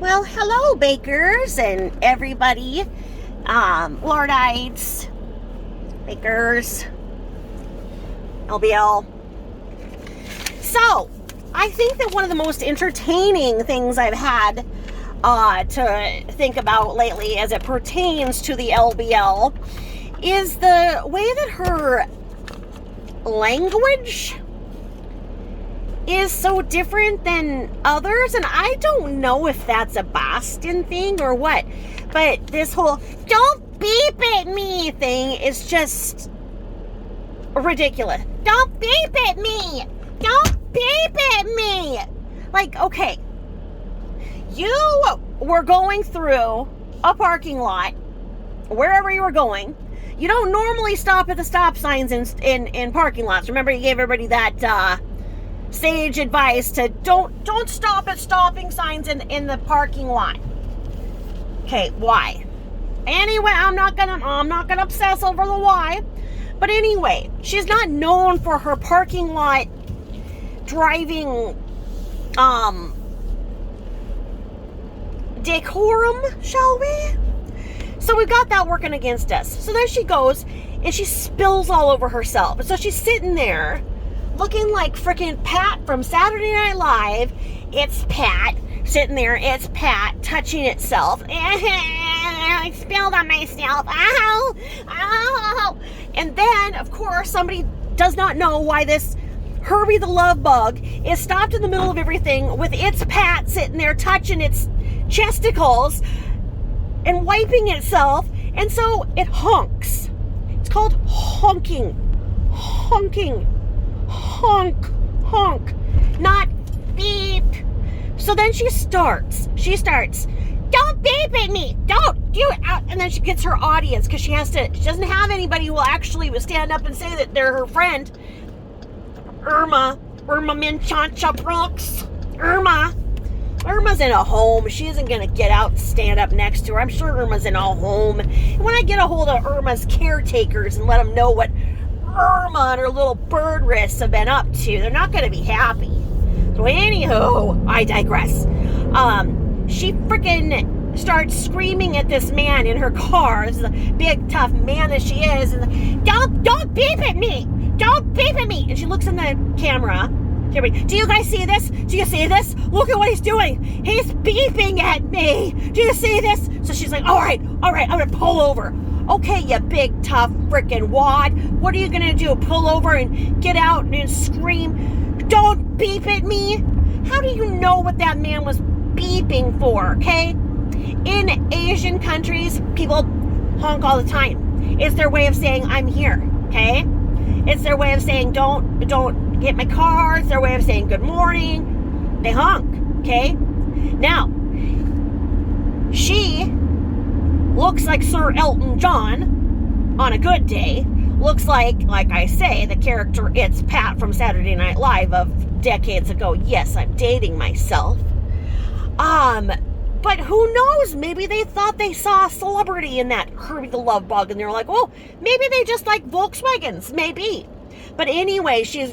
Well, hello, bakers and everybody, Lordites, bakers, LBL. So, I think that one of the most entertaining things I've had to think about lately as it pertains to the LBL is the way that her language is so different than others, and I don't know if that's a Boston thing or what, but this whole "don't beep at me" thing is just ridiculous. Don't beep at me! Don't beep at me! Like, okay, you were going through a parking lot, wherever you were going. You don't normally stop at the stop signs in parking lots. Remember, you gave everybody that sage advice to don't stop at stopping signs in the parking lot. Okay, why? Anyway, I'm not gonna obsess over the why. But anyway, she's not known for her parking lot driving decorum, shall we? So we've got that working against us. So there she goes, and she spills all over herself. And so she's sitting there looking like freaking Pat from Saturday Night Live. It's Pat sitting there. It's Pat touching itself. I spilled on myself. Ow! Ow! And then, of course, somebody does not know why this Herbie the Love Bug is stopped in the middle of everything with its Pat sitting there touching its chesticles and wiping itself, and so it honks. It's called honking. Honking. Honk. Honk. Not beep. So then she starts, don't beep at me. Don't do it. And then she gets her audience, because she doesn't have anybody who will actually stand up and say that they're her friend. Irma Minchancha Brooks. Irma's in a home. She isn't going to get out and stand up next to her. I'm sure Irma's in a home. And when I get a hold of Irma's caretakers and let them know what Irma and her little bird wrists have been up to, they're not going to be happy. So anywho, I digress. She freaking starts screaming at this man in her car. This is a big, tough man that she is. And don't beep at me. Don't beep at me. And she looks in the camera. Do you guys see this? Do you see this? Look at what he's doing. He's beeping at me. Do you see this? So she's like, all right, I'm gonna pull over. Okay, you big, tough freaking wad. What are you gonna do? Pull over and get out and scream, don't beep at me? How do you know what that man was beeping for, okay? In Asian countries, people honk all the time. It's their way of saying, I'm here, okay? It's their way of saying, don't hit my car. It's their way of saying good morning. They honk, okay? Now, she looks like Sir Elton John on a good day. Looks like I say, the character It's Pat from Saturday Night Live of decades ago. Yes, I'm dating myself. But who knows? Maybe they thought they saw a celebrity in that Herbie the Love Bug, and they were like, oh, maybe they just like Volkswagens, maybe. But anyway, she's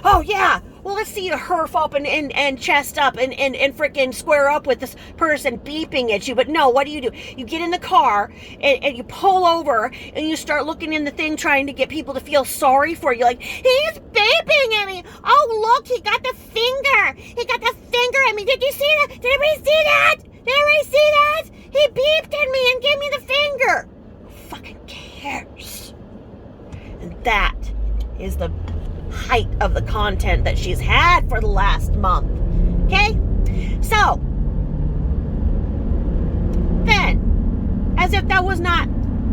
oh yeah, well, let's see you herf up and chest up and freaking square up with this person beeping at you. But no, what do? You get in the car and you pull over and you start looking in the thing trying to get people to feel sorry for you. Like, he's beeping at me. Oh, look, he got the finger. He got the finger at me. Did you see that? Did anybody see that? Did anybody see that? He beeped at me and gave me the finger. Who fucking cares? And that is the height of the content that she's had for the last month. Okay? So, then, as if that was not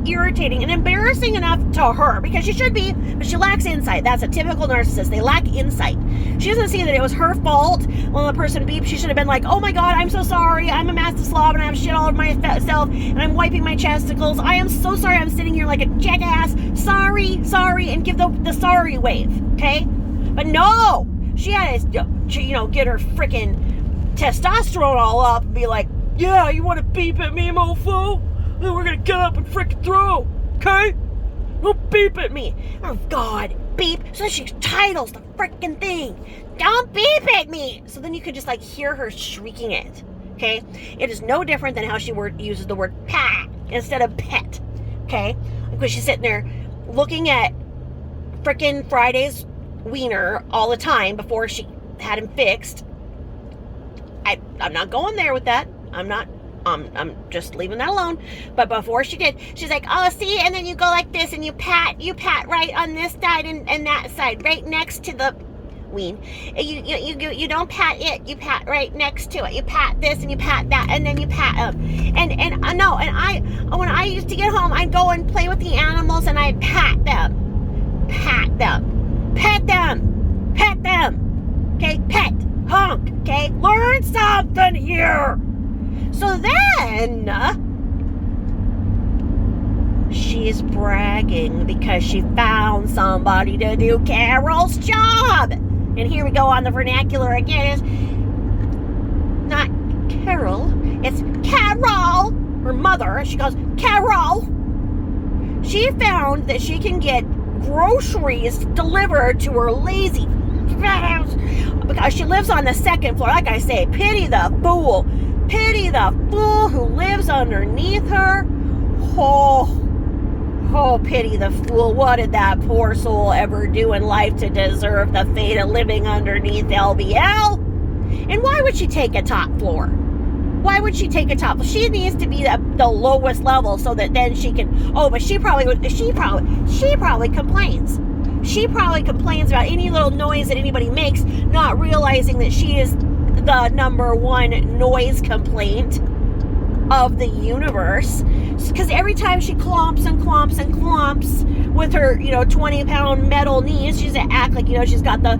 irritating and embarrassing enough to her, because she should be, but she lacks insight. That's a typical narcissist. They lack insight. She doesn't see that it was her fault when the person beeped. She should have been like, oh my god, I'm so sorry. I'm a massive slob and I have shit all over myself and I'm wiping my chesticles. I am so sorry. I'm sitting here like a jackass. Sorry, and give the sorry wave. Okay? But no! She had to, get her freaking testosterone all up and be like, yeah, you want to beep at me, mofo? Then we're gonna get up and freaking throw, okay? Don't beep at me. Oh god, beep. So she titles the freaking thing. Don't beep at me. So then you could just hear her shrieking it. Okay? It is no different than how she uses the word pat instead of pet. Okay? Because she's sitting there looking at frickin' Friday's wiener all the time before she had him fixed. I'm not going there with that. I'm just leaving that alone. But before she did, she's like, oh, see, and then you go like this and you pat right on this side and that side, right next to the ween. You don't pat it, you pat right next to it. You pat this and you pat that, and then you pat when I used to get home, I'd go and play with the animals and I'd pat them. Okay, pet, honk, okay? Learn something here. So then, she's bragging because she found somebody to do Carol's job. And here we go on the vernacular again. It's not Carol, it's Carol. Her mother, she goes, Carol. She found that she can get groceries delivered to her lazy house because she lives on the second floor. Like I say, pity the fool. Pity the fool who lives underneath her. Oh, pity the fool. What did that poor soul ever do in life to deserve the fate of living underneath LBL? And why would she take a top floor? Why would she take a top floor? She needs to be the lowest level so that then she can, but she probably complains. She probably complains about any little noise that anybody makes, not realizing that she is the number one noise complaint of the universe. Because every time she clomps with her, 20-pound metal knees, she's to act like, she's got the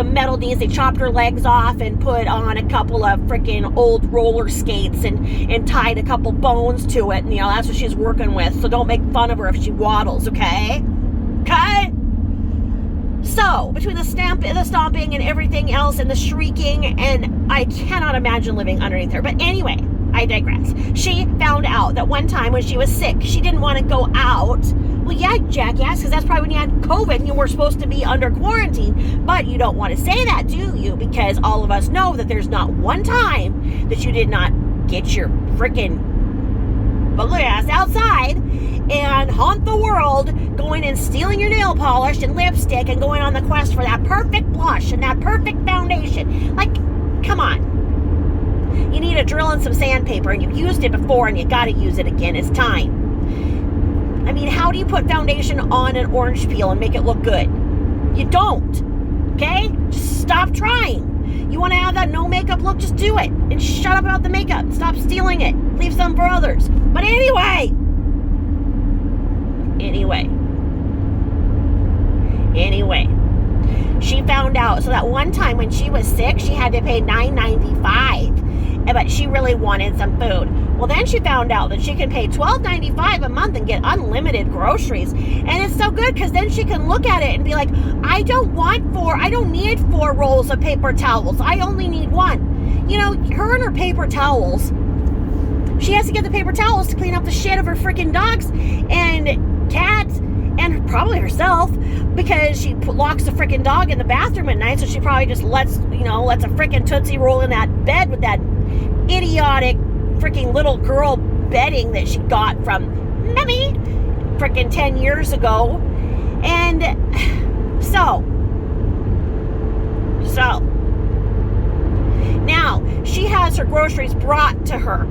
metal knees. They chopped her legs off and put on a couple of freaking old roller skates and tied a couple bones to it. And, that's what she's working with. So don't make fun of her if she waddles, okay? Okay? So, between the stomping and everything else and the shrieking, and I cannot imagine living underneath her. But anyway, I digress. She found out that one time when she was sick, she didn't want to go out. Well, yeah, jackass, because that's probably when you had COVID and you were supposed to be under quarantine. But you don't want to say that, do you? Because all of us know that there's not one time that you did not get your freaking ugly ass outside and haunt the world, going and stealing your nail polish and lipstick and going on the quest for that perfect blush and that perfect foundation. Like, come on. You need a drill and some sandpaper, and you've used it before and you gotta use it again. It's time. I mean, how do you put foundation on an orange peel and make it look good? You don't. Okay? Just stop trying. You want to have that no makeup look? Just do it. And shut up about the makeup. Stop stealing it. Leave some for others. But anyway, she found out. So that one time when she was sick, she had to pay $9.95, but she really wanted some food. Well, then she found out that she can pay $12.95 a month and get unlimited groceries. And it's so good because then she can look at it and be like, I don't need 4 rolls of paper towels. I only need 1. Her and her paper towels, she has to get the paper towels to clean up the shit of her freaking dogs and cats and probably herself, because she locks the freaking dog in the bathroom at night, so she probably just lets a freaking Tootsie Roll in that bed with that idiotic freaking little girl bedding that she got from Mommy freaking 10 years ago. And so now she has her groceries brought to her.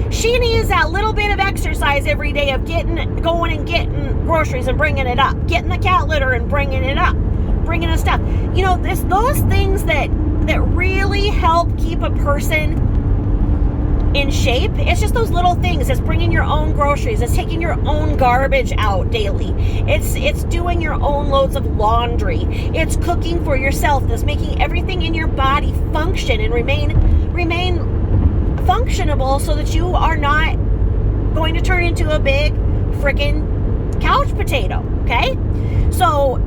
She needs that little bit of exercise every day of going and getting groceries and bringing it up, getting the cat litter and bringing it up, bringing the stuff. Those things that really help keep a person in shape. It's just those little things. It's bringing your own groceries. It's taking your own garbage out daily. It's doing your own loads of laundry. It's cooking for yourself. It's making everything in your body function and remain functionable so that you are not going to turn into a big freaking couch potato. Okay? So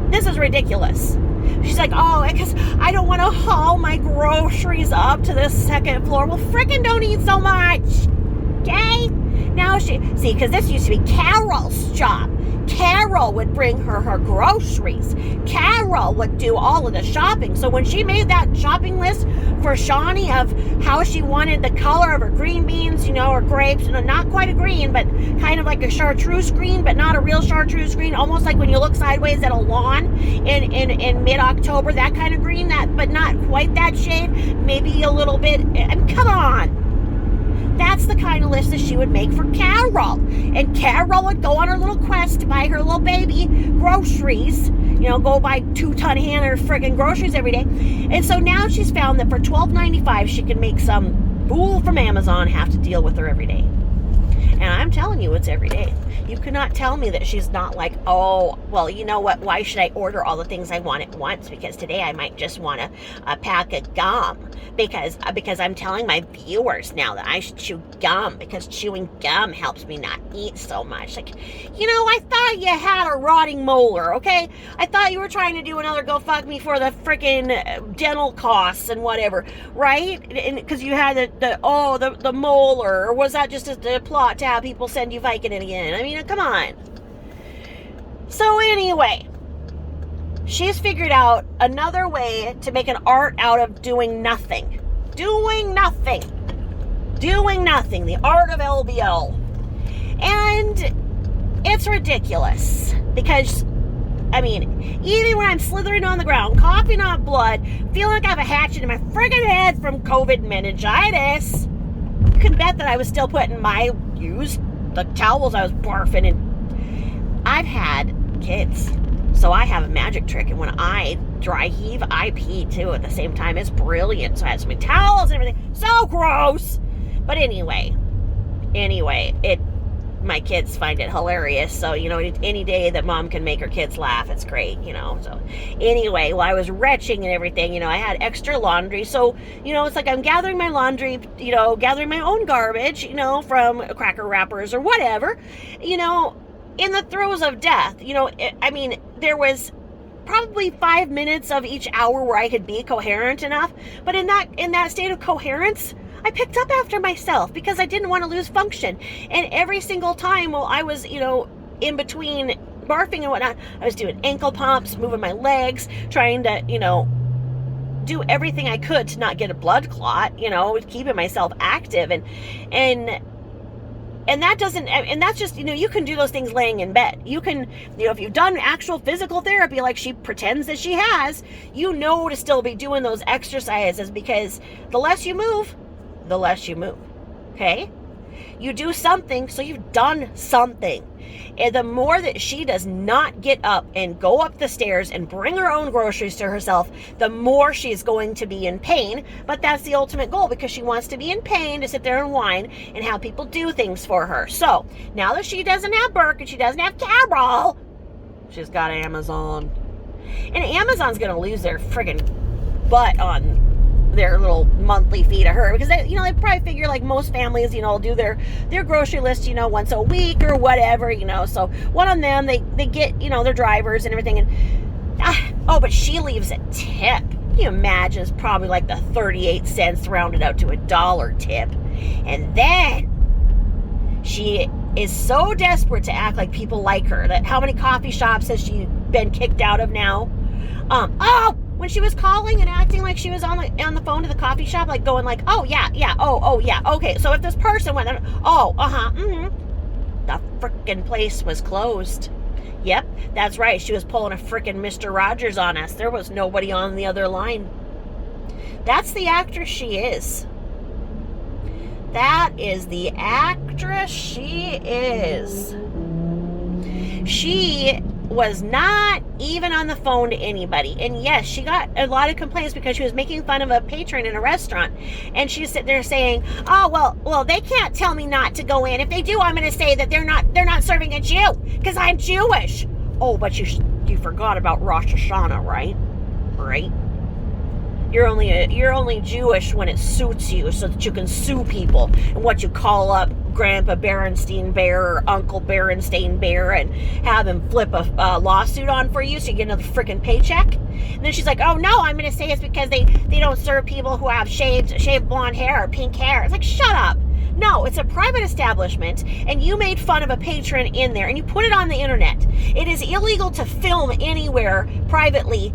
this is ridiculous. She's like, because I don't want to haul my groceries up to the second floor. Well, frickin' don't eat so much. Okay? Now because this used to be Carol's job. Carol would bring her groceries. Carol would do all of the shopping. So when she made that shopping list for Shawnee of how she wanted the color of her green beans, or grapes, not quite a green, but kind of like a chartreuse green, but not a real chartreuse green, almost like when you look sideways at a lawn in mid-October, that kind of green, but not quite that shade, maybe a little bit. Come on. That's the kind of list that she would make for Carol. And Carol would go on her little quest to buy her little baby groceries. Go buy 2-ton Hannah friggin' groceries every day. And so now she's found that for $12.95, she can make some fool from Amazon have to deal with her every day. And I'm telling you, it's every day. You cannot tell me that she's not like, oh, well, you know what? Why should I order all the things I want at once? Because today I might just want a pack of gum. Because I'm telling my viewers now that I should chew gum because chewing gum helps me not eat so much. Like, I thought you had a rotting molar, okay? I thought you were trying to do another GoFundMe for the freaking dental costs and whatever, right? And because you had the molar, or was that just a plot to have people send you Vicodin again? I mean, come on. So anyway, she's figured out another way to make an art out of doing nothing. Doing nothing. The art of LBL. And it's ridiculous because, even when I'm slithering on the ground, coughing up blood, feeling like I have a hatchet in my friggin' head from COVID meningitis, you can bet that I was still putting the towels I was barfing in. I've had kids, so I have a magic trick, and when I dry heave, I pee too at the same time. It's brilliant. So I have so many towels and everything. So gross. But anyway, my kids find it hilarious. So, any day that mom can make her kids laugh, it's great, So anyway, while I was retching and everything, I had extra laundry. So, it's like I'm gathering my laundry, gathering my own garbage, from cracker wrappers or whatever, in the throes of death. There was probably 5 minutes of each hour where I could be coherent enough. But in that state of coherence, I picked up after myself because I didn't want to lose function. And every single time while I was, in between barfing and whatnot, I was doing ankle pumps, moving my legs, trying to, do everything I could to not get a blood clot, keeping myself active. And that doesn't, and that's just, you can do those things laying in bed. You can, if you've done actual physical therapy like she pretends that she has, to still be doing those exercises, because the less you move, the less you move. Okay? You do something, so you've done something. And the more that she does not get up and go up the stairs and bring her own groceries to herself, the more she's going to be in pain. But that's the ultimate goal, because she wants to be in pain, to sit there and whine and have people do things for her. So now that she doesn't have Burke and she doesn't have Carol, she's got Amazon. And Amazon's going to lose their friggin' butt on their little monthly fee to her, because they probably figure like most families, do their grocery list, once a week or whatever, so one on them, they get, their drivers and everything. And but she leaves a tip. Can you imagine? It's probably like the 38 cents rounded out to $1 tip. And then she is so desperate to act like people like her, that how many coffee shops has she been kicked out of now? When she was calling and acting like she was on the phone to the coffee shop, like going like, oh yeah, okay, so if this person went, the frickin' place was closed. Yep, that's right, she was pulling a frickin' Mr. Rogers on us. There was nobody on the other line. That's the actress she is. That is the actress she is. She was not even on the phone to anybody. And yes, she got a lot of complaints because she was making fun of a patron in a restaurant. And she's sitting there saying, oh, well, they can't tell me not to go in. If they do, I'm going to say that they're not serving a Jew because I'm Jewish. Oh, but you forgot about Rosh Hashanah, right? Right? You're only Jewish when it suits you, so that you can sue people and what you call up Grandpa Berenstein Bear or Uncle Berenstein Bear and have him flip a lawsuit on for you so you get another freaking paycheck. And then she's like, oh no, I'm going to say it's because they don't serve people who have shaved blonde hair or pink hair. It's like, shut up. No, it's a private establishment, and you made fun of a patron in there, and you put it on the internet. It is illegal to film anywhere privately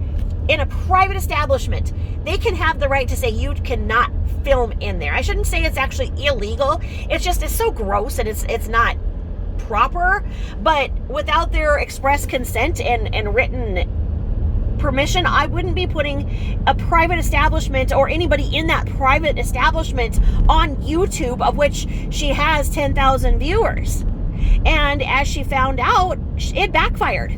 in a private establishment. They can have the right to say you cannot film in there. I shouldn't say it's actually illegal. It's just, it's so gross, and it's not proper. But without their express consent and written permission, I wouldn't be putting a private establishment or anybody in that private establishment on YouTube, of which she has 10,000 viewers. And as she found out, it backfired.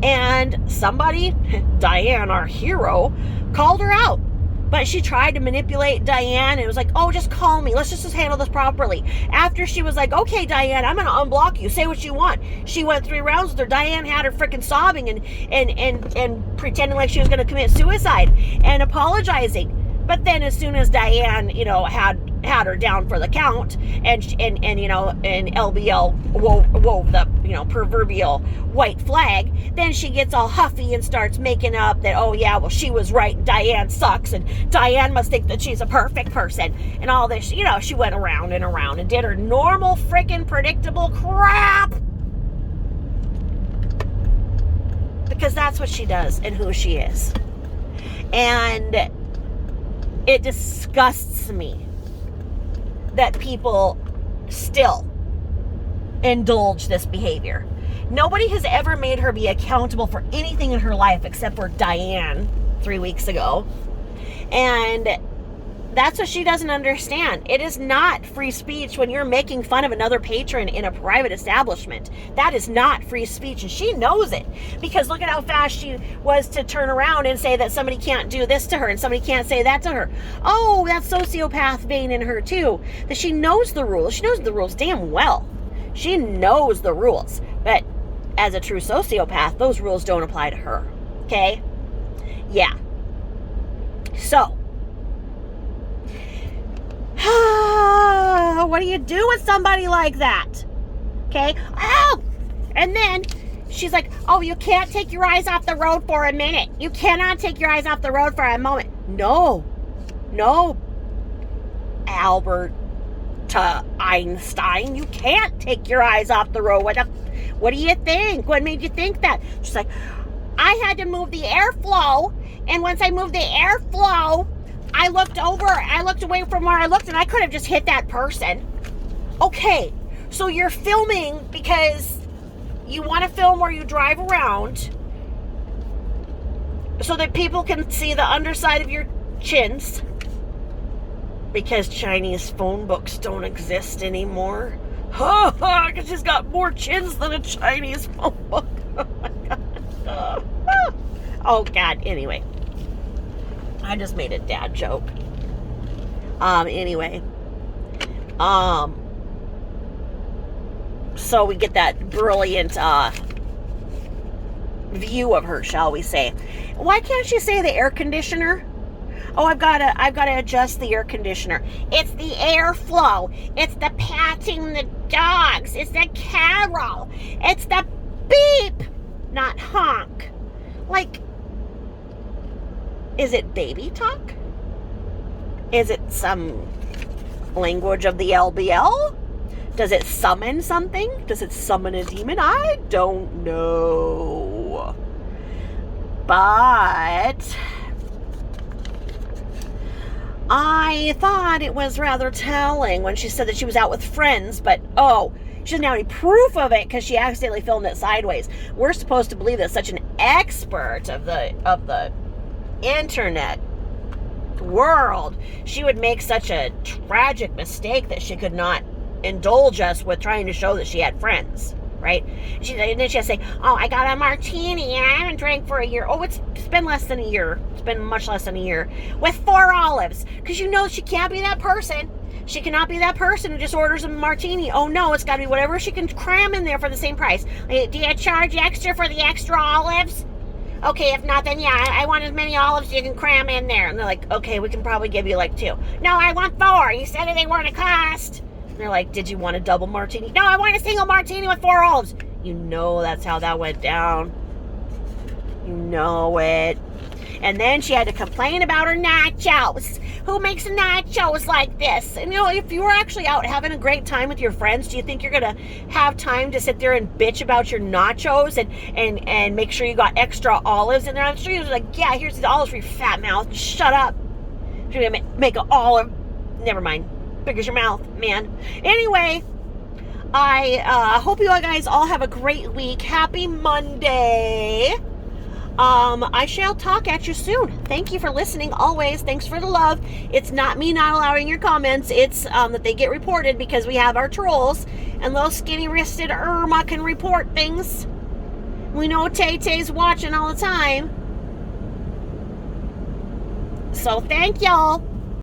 And somebody, Diane, our hero, called her out. But she tried to manipulate Diane, and it was like, oh, just call me. Let's just handle this properly. After she was like, okay, Diane, I'm going to unblock you. Say what you want. She went 3 rounds with her. Diane had her freaking sobbing and pretending like she was going to commit suicide and apologizing. But then as soon as Diane, had her down for the count, and LBL wove the, proverbial white flag, then she gets all huffy and starts making up that, oh yeah, well, she was right, Diane sucks, and Diane must think that she's a perfect person, and all this. She went around and around and did her normal freaking predictable crap. Because that's what she does and who she is. And it disgusts me that people still indulge this behavior. Nobody has ever made her be accountable for anything in her life except for Diane 3 weeks ago. And that's what she doesn't understand. It is not free speech when you're making fun of another patron in a private establishment. That is not free speech, and she knows it. Because look at how fast she was to turn around and say that somebody can't do this to her and somebody can't say that to her. Oh, that sociopath vein in her too. That she knows the rules. She knows the rules damn well. She knows the rules. But as a true sociopath, those rules don't apply to her. Okay? Yeah. So, what do you do with somebody like that? Okay? Oh! And then she's like, oh, you can't take your eyes off the road for a minute. You cannot take your eyes off the road for a moment. No, Albert Einstein, you can't take your eyes off the road. What do you think? What made you think that? She's like, I had to move the airflow, and once I moved the airflow, I looked away from where I looked, and I could have just hit that person. Okay, so you're filming because you want to film where you drive around so that people can see the underside of your chins, because Chinese phone books don't exist anymore. Because she's got more chins than a Chinese phone book. Oh my God. Oh God, anyway. I just made a dad joke. Anyway. So we get that brilliant view of her, shall we say. Why can't she say the air conditioner? Oh, I've got to adjust the air conditioner. It's the airflow. It's the patting the dogs. It's the carol. It's the beep, not honk. Like, is it baby talk? Is it some language of the LBL? Does it summon something? Does it summon a demon? I don't know. But I thought it was rather telling when she said that she was out with friends, but she doesn't have any proof of it because she accidentally filmed it sideways. We're supposed to believe that such an expert of the internet world, she would make such a tragic mistake that she could not indulge us with trying to show that she had friends, right? And then she has to say, oh, I got a martini and I haven't drank for a year. Oh, it's been less than a year. It's been much less than a year. With 4 olives. Because she can't be that person. She cannot be that person who just orders a martini. Oh no, it's got to be whatever she can cram in there for the same price. Do you charge extra for the extra olives? Okay, if not, then yeah, I want as many olives as you can cram in there. And they're like, okay, we can probably give you like 2. No, I want 4. You said they weren't a cost. And they're like, did you want a double martini? No, I want a single martini with 4 olives. You know that's how that went down. You know it. And then she had to complain about her nachos. Who makes nachos like this? And if you were actually out having a great time with your friends, do you think you're gonna have time to sit there and bitch about your nachos and make sure you got extra olives in there? I'm sure you're like, yeah, here's the olives for your fat mouth. Shut up. You're gonna make an olive. Never mind. Big as your mouth, man. Anyway, I hope you guys all have a great week. Happy Monday. I shall talk at you soon. Thank you for listening always. Thanks for the love. It's not me not allowing your comments. It's that they get reported because we have our trolls, and little skinny-wristed Irma can report things. We know Tay-Tay's watching all the time. So thank y'all.